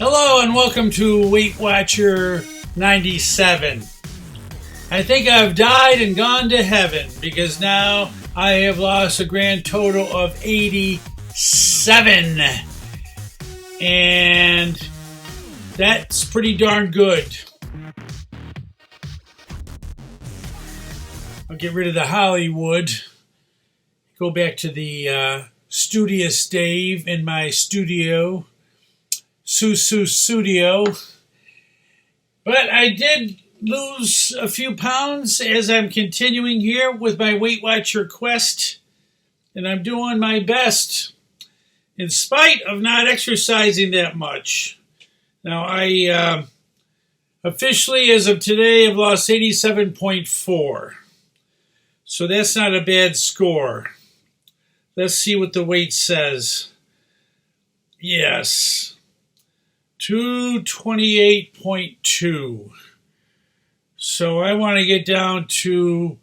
Hello and welcome to Weight Watcher 97. I think I've died and gone to heaven because now I have lost a grand total of 87. And that's pretty darn good. I'll get rid of the Hollywood. Go back to the Studious Dave in my studio. Studio. But I did lose a few pounds as I'm continuing here with my Weight Watcher quest. And I'm doing my best in spite of not exercising that much. Now, I officially, as of today, have lost 87.4. So that's not a bad score. Let's see what the weight says. Yes. 228.2. So I want to get down to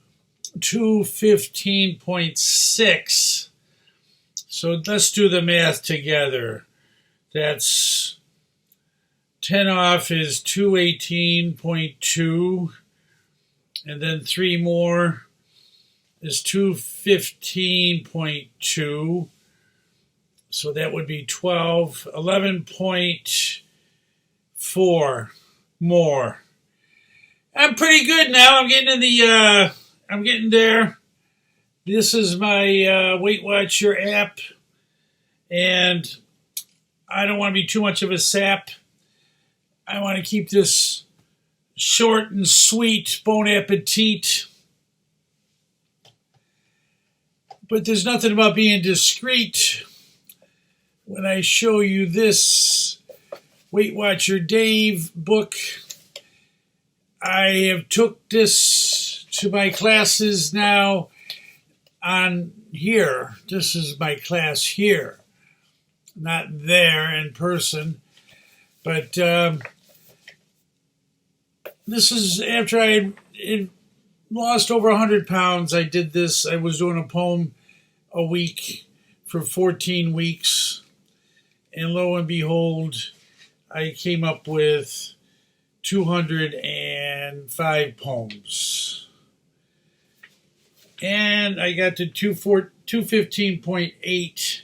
215.6. So let's do the math together. That's 10 off is 218.2. And then 3 more is 215.2. So that would be 12, 11.4 more. I'm pretty good now. I'm getting I'm getting there. This is my Weight Watcher app, and I don't want to be too much of a sap. I want to keep this short and sweet, bon appetit. But there's nothing about being discreet when I show you this Weight Watcher Dave book. I have took this to my classes now on here. This is my class here, not there in person. But this is after I had lost over 100 pounds. I did this. I was doing a poem a week for 14 weeks. And lo and behold, I came up with 205 poems. And I got to 215.8.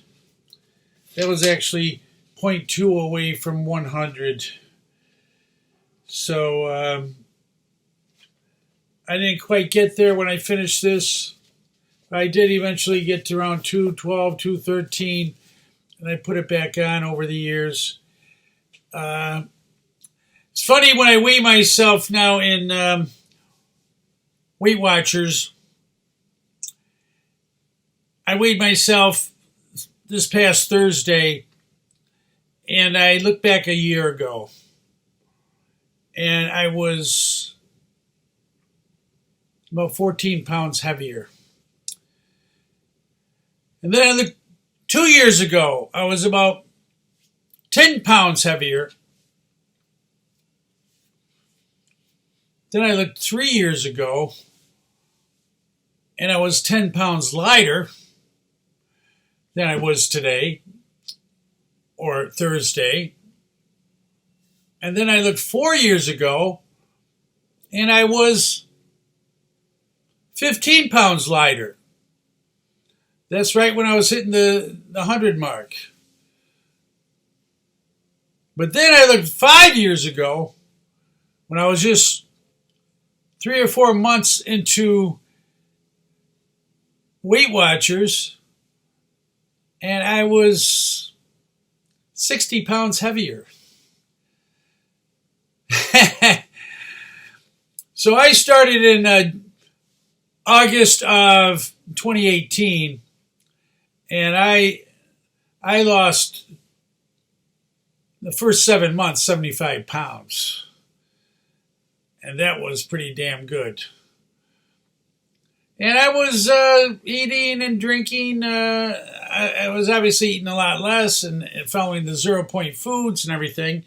That was actually 0.2 away from 100. So I didn't quite get there when I finished this. I did eventually get to around 212, 213. And I put it back on over the years. It's funny when I weigh myself now in Weight Watchers. I weighed myself this past Thursday, and I looked back a year ago, and I was about 14 pounds heavier. And then I looked 2 years ago, I was about 10 pounds heavier. Then I looked 3 years ago, and I was 10 pounds lighter than I was today, or Thursday. And then I looked 4 years ago, and I was 15 pounds lighter. That's right when I was hitting the 100 mark. But then I looked 5 years ago when I was just 3 or 4 months into Weight Watchers, and I was 60 pounds heavier. So I started in August of 2018. And I lost the first 7 months 75 pounds. And that was pretty damn good. And I was eating and drinking. I was obviously eating a lot less and following the 0 point foods and everything.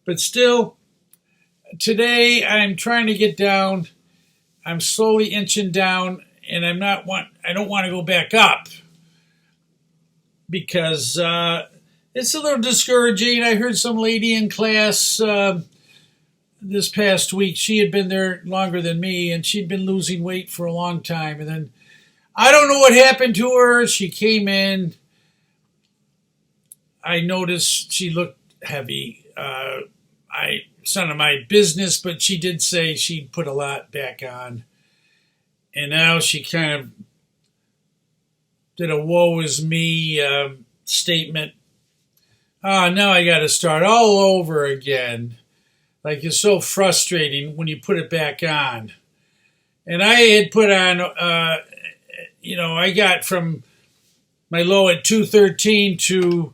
But still, today I'm trying to get down. I'm slowly inching down, and I don't want to go back up. Because it's a little discouraging. I heard some lady in class this past week. She had been there longer than me, and she'd been losing weight for a long time. And then I don't know what happened to her. She came in. I noticed she looked heavy. It's none of my business, but she did say she'd put a lot back on. And now she kind of did a woe is me statement. Now I got to start all over again. Like, it's so frustrating when you put it back on. And I had put on, I got from my low at 213 to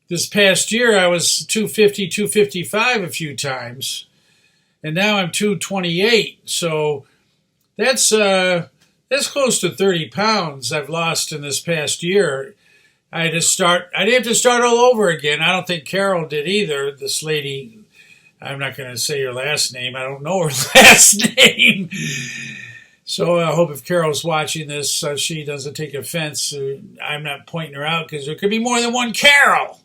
this past year, I was 250, 255 a few times. And now I'm 228. So that's close to 30 pounds I've lost in this past year. I'd have to start all over again. I don't think Carol did either. This lady, I'm not going to say her last name. I don't know her last name. So I hope if Carol's watching this, she doesn't take offense. I'm not pointing her out because there could be more than one Carol.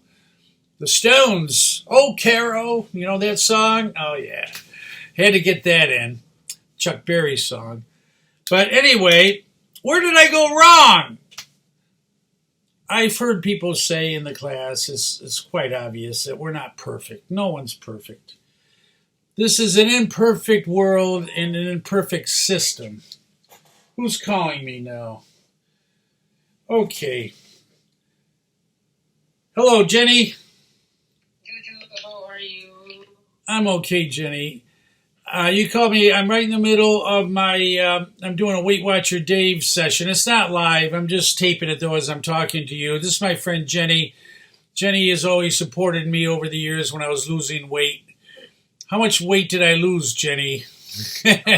The Stones. Oh, Carol. You know that song? Oh, yeah. Had to get that in. Chuck Berry song. But anyway, where did I go wrong? I've heard people say in the class, it's quite obvious that we're not perfect. No one's perfect. This is an imperfect world and an imperfect system. Who's calling me now? Okay. Hello, Jenny. How are you? I'm okay, Jenny. You called me. I'm right in the middle of my, I'm doing a Weight Watcher Dave session. It's not live. I'm just taping it, though, as I'm talking to you. This is my friend Jenny. Jenny has always supported me over the years when I was losing weight. How much weight did I lose, Jenny? 100.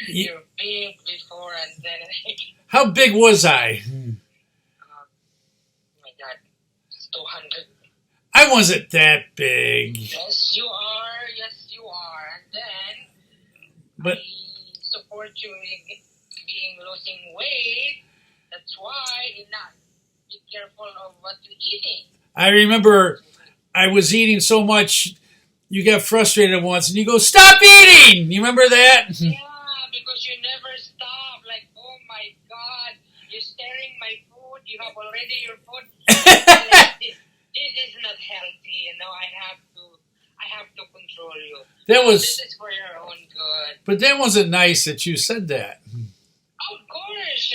You're big before and then... How big was I? Oh my God, 200. I wasn't that big. Yes, you are. And then I support you in being losing weight. That's why you not be careful of what you're eating. I remember I was eating so much, you got frustrated once, and you go, "Stop eating!" You remember that? Yeah, because you never stop. Like, oh my God, you're staring my food. You have already your food. This is not healthy. I have to control you. This is for your own good. But that wasn't nice that you said that. Of course,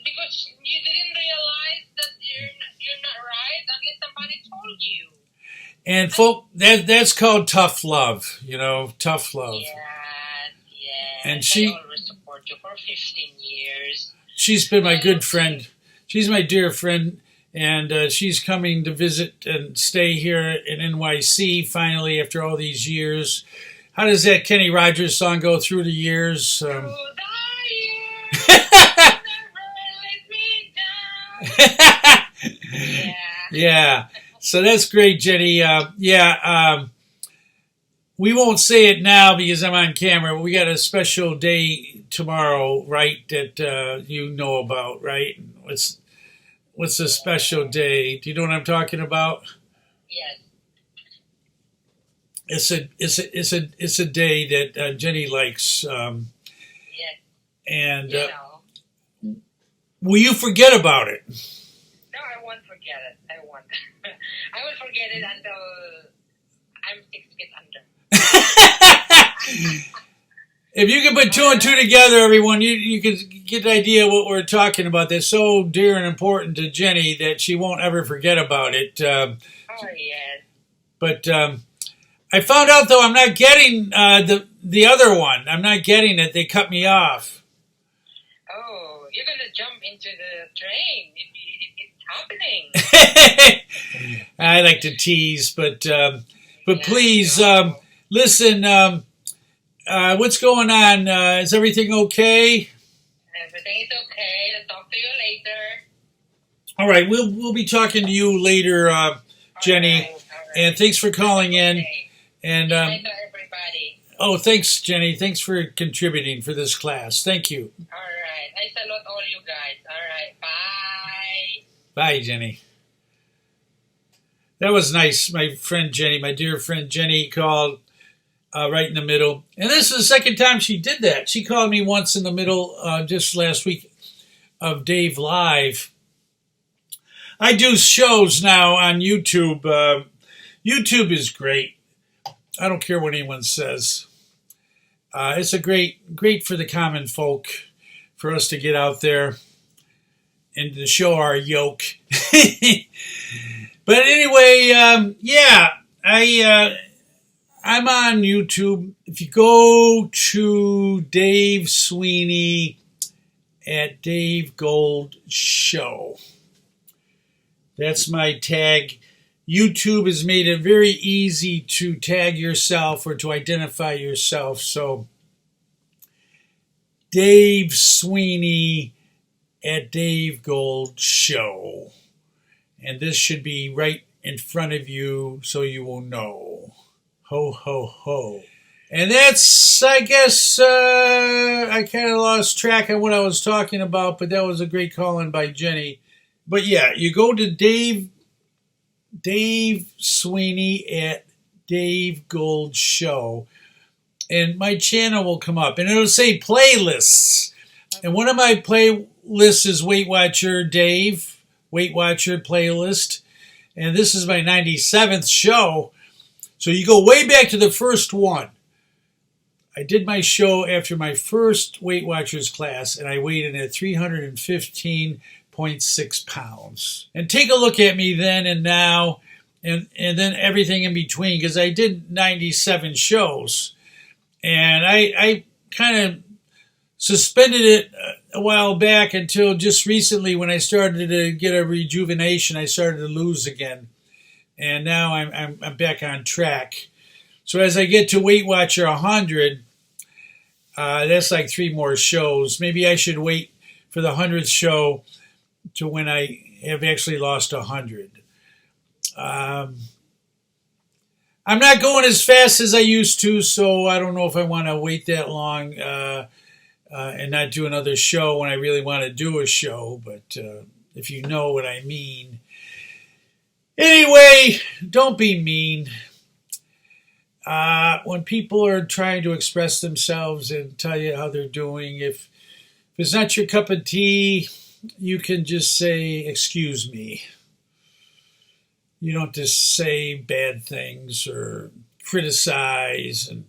because you didn't realize that you're not right unless somebody told you. And folk, that's called tough love. Tough love. Yeah. And I always support you for 15 years. She's been my good friend. She's my dear friend. And she's coming to visit and stay here in NYC finally after all these years. How does that Kenny Rogers song go, Through the Years? Through the years, never let me down. Yeah. So that's great, Jenny. We won't say it now because I'm on camera, but we got a special day tomorrow, right, that you know about, right? What's a special day? Do you know what I'm talking about? Yes. It's a day that Jenny likes. Yes. And will you forget about it? No, I won't forget it. I won't. I will forget it until I'm 6 feet under. If you can put two and two together, everyone, you can get an idea what we're talking about. That's so dear and important to Jenny that she won't ever forget about it. Oh, yes. But I found out, though, I'm not getting the other one. I'm not getting it. They cut me off. Oh, you're going to jump into the train. It's happening. I like to tease, but please, listen... what's going on? Is everything okay? Everything is okay. I'll talk to you later. All right, we'll be talking to you later, Jenny. All right. And thanks for calling in. And everybody. Oh, thanks, Jenny. Thanks for contributing for this class. Thank you. All right. I salute all you guys. All right. Bye. Bye, Jenny. That was nice. My friend Jenny, my dear friend Jenny, called right in the middle. And this is the second time she did that. She called me once in the middle just last week of Dave Live. I do shows now on YouTube. YouTube is great. I don't care what anyone says. It's a great for the common folk, for us to get out there and to show our yoke. But anyway, I'm on YouTube. If you go to Dave Sweeney at DaveGoldShow, that's my tag. YouTube has made it very easy to tag yourself or to identify yourself. So Dave Sweeney at DaveGoldShow. And this should be right in front of you so you will know. Ho, ho, ho. And that's, I guess, I kind of lost track of what I was talking about, but that was a great call-in by Jenny. But yeah, you go to Dave Sweeney at DaveGoldShow, and my channel will come up, and it'll say playlists. And one of my playlists is Weight Watcher Dave, Weight Watcher playlist, and this is my 97th show. So you go way back to the first one. I did my show after my first Weight Watchers class, and I weighed in at 315.6 pounds. And take a look at me then and now, and then everything in between, because I did 97 shows. And I kind of suspended it a while back until just recently when I started to get a rejuvenation. I started to lose again. And now I'm back on track. So as I get to Weight Watcher 100, that's like 3 more shows. Maybe I should wait for the 100th show to when I have actually lost 100. I'm not going as fast as I used to, so I don't know if I want to wait that long and not do another show when I really want to do a show. But if you know what I mean. Anyway, don't be mean. When people are trying to express themselves and tell you how they're doing, if it's not your cup of tea, you can just say, excuse me. You don't just say bad things or criticize and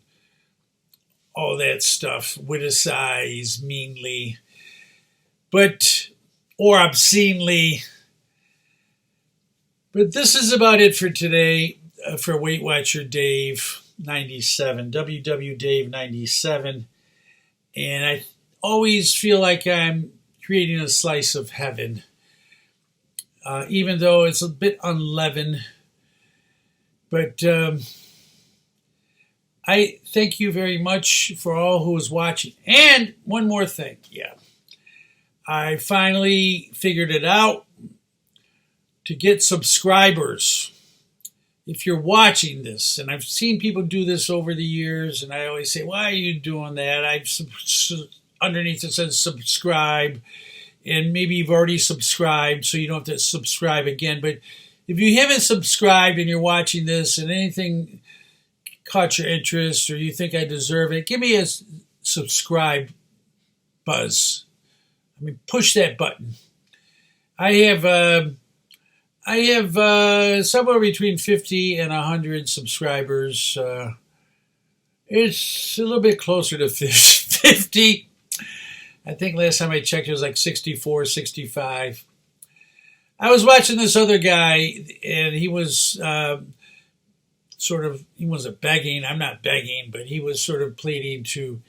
all that stuff, witicize meanly, or obscenely. But this is about it for today, for Weight Watcher Dave 97, WW Dave 97. And I always feel like I'm creating a slice of heaven, even though it's a bit unleavened. But I thank you very much for all who is watching. And one more thing, I finally figured it out. To get subscribers, if you're watching this, and I've seen people do this over the years, and I always say, why are you doing that? Underneath it says subscribe, and maybe you've already subscribed, so you don't have to subscribe again. But if you haven't subscribed and you're watching this, and anything caught your interest, or you think I deserve it, give me a subscribe buzz. I mean, push that button. I have somewhere between 50 and 100 subscribers. It's a little bit closer to 50. I think last time I checked it was like 64, 65. I was watching this other guy, and he was he wasn't begging. I'm not begging, but he was sort of pleading to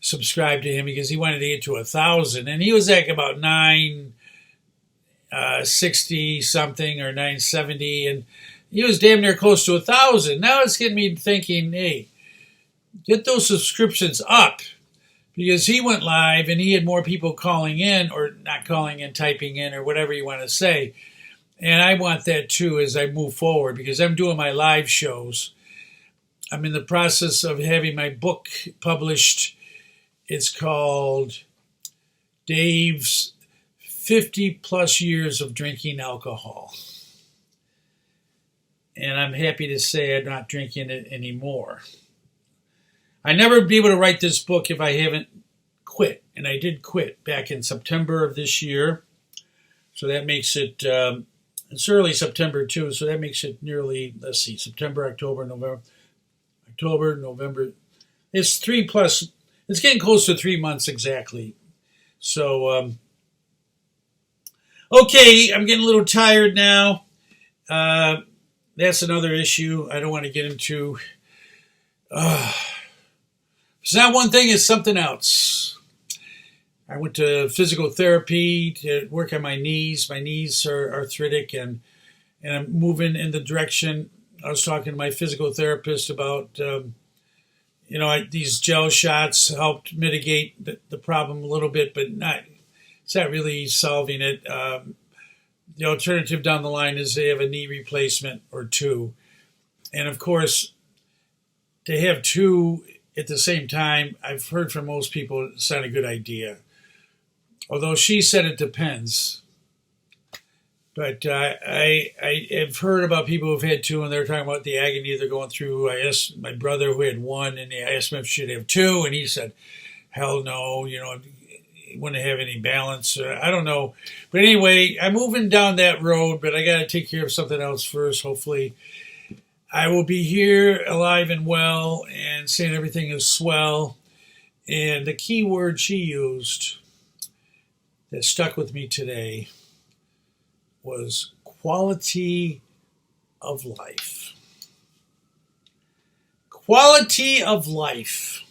subscribe to him because he wanted to get to 1,000. And he was like about 960 something or 970, and he was damn near close to 1,000. Now it's getting me thinking, hey, get those subscriptions up, because he went live and he had more people calling in, or not calling in, typing in, or whatever you want to say. And I want that too as I move forward, because I'm doing my live shows. I'm in the process of having my book published. It's called Dave's 50 plus years of drinking alcohol. and I'm happy to say I'm not drinking it anymore. I never be able to write this book if I haven't quit, and I did quit back in September of this year. So that makes it, it's early September too, so that makes it nearly, let's see, September, October, November. It's 3+, it's getting close to 3 months exactly. So, okay, I'm getting a little tired now. That's another issue I don't want to get into. It's not one thing, it's something else. I went to physical therapy to work on my knees. My knees are arthritic, and I'm moving in the direction. I was talking to my physical therapist about, these gel shots helped mitigate the problem a little bit, but it's not really solving it. The alternative down the line is they have a knee replacement or two. And of course, to have two at the same time, I've heard from most people it's not a good idea. Although she said it depends. But I have heard about people who've had two, and they're talking about the agony they're going through. I asked my brother who had one, and I asked him if she should have two, and he said, hell no, he wouldn't have any balance. I don't know. But anyway, I'm moving down that road, but I got to take care of something else first, hopefully. I will be here alive and well and saying everything is swell. And the key word she used that stuck with me today was quality of life. Quality of life.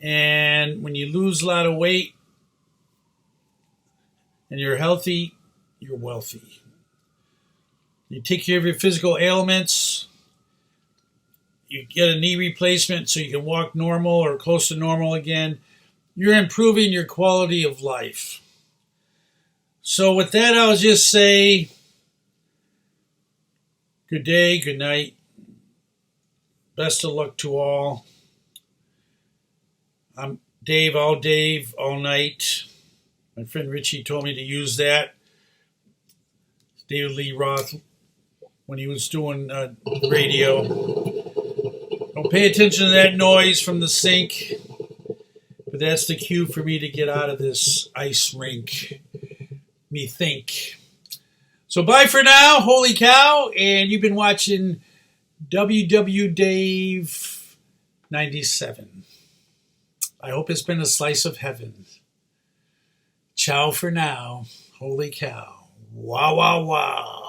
And when you lose a lot of weight and you're healthy, you're wealthy. You take care of your physical ailments. You get a knee replacement so you can walk normal or close to normal again. You're improving your quality of life. So with that, I'll just say good day, good night. Best of luck to all. I'm Dave, all night. My friend Richie told me to use that. David Lee Roth, when he was doing radio. Don't pay attention to that noise from the sink. But that's the cue for me to get out of this ice rink. Me think. So bye for now. Holy cow. And you've been watching WW Dave 97. I hope it's been a slice of heaven. Ciao for now. Holy cow. Wow, wow, wow.